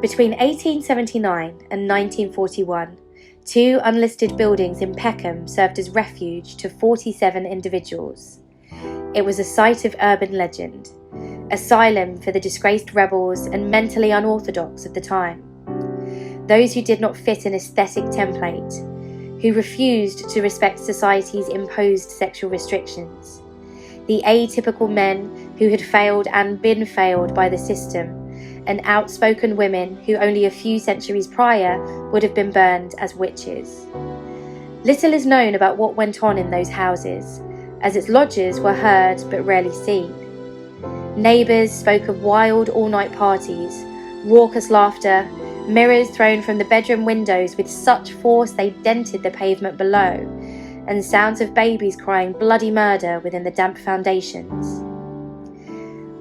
Between 1879 and 1941, 2 unlisted buildings in Peckham served as refuge to 47 individuals. It was a site of urban legend, asylum for the disgraced rebels and mentally unorthodox of the time. Those who did not fit an aesthetic template, who refused to respect society's imposed sexual restrictions, the atypical men who had failed and been failed by the system, and outspoken women who only a few centuries prior would have been burned as witches. Little is known about what went on in those houses, as its lodgers were heard but rarely seen. Neighbours spoke of wild all-night parties, raucous laughter, mirrors thrown from the bedroom windows with such force they dented the pavement below, and sounds of babies crying bloody murder within the damp foundations.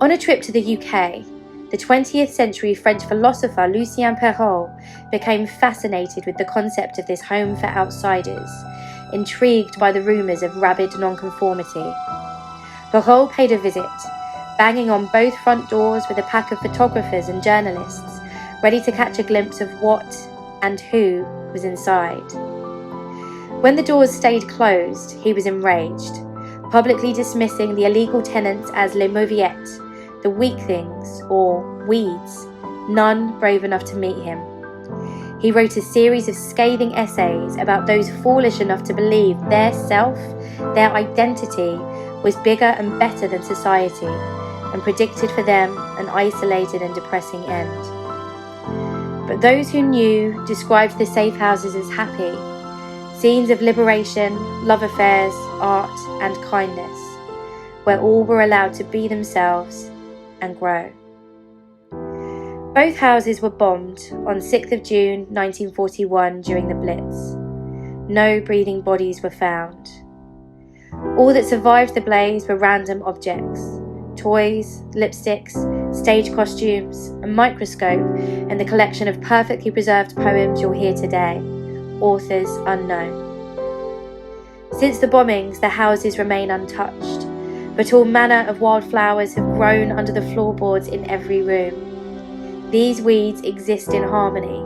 On a trip to the UK, the 20th century French philosopher Lucien Burroughs became fascinated with the concept of this home for outsiders, intrigued by the rumours of rabid nonconformity. Burroughs paid a visit, banging on both front doors with a pack of photographers and journalists, ready to catch a glimpse of what and who was inside. When the doors stayed closed, he was enraged, publicly dismissing the illegal tenants as les mauviettes, the weak things, or weeds, none brave enough to meet him. He wrote a series of scathing essays about those foolish enough to believe their self, their identity, was bigger and better than society, and predicted for them an isolated and depressing end. But those who knew described the safe houses as happy, scenes of liberation, love affairs, art, and kindness, where all were allowed to be themselves and grow. Both houses were bombed on 6th of June 1941 during the Blitz. No breathing bodies were found. All that survived the blaze were random objects, toys, lipsticks, stage costumes, a microscope, and the collection of perfectly preserved poems you'll hear today, authors unknown. Since the bombings, the houses remain untouched, but all manner of wildflowers have grown under the floorboards in every room. These weeds exist in harmony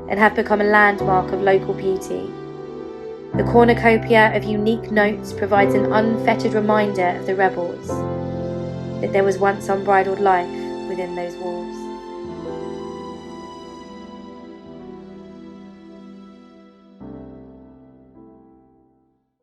and have become a landmark of local beauty. The cornucopia of unique notes provides an unfettered reminder of the rebels, that there was once unbridled life within those walls.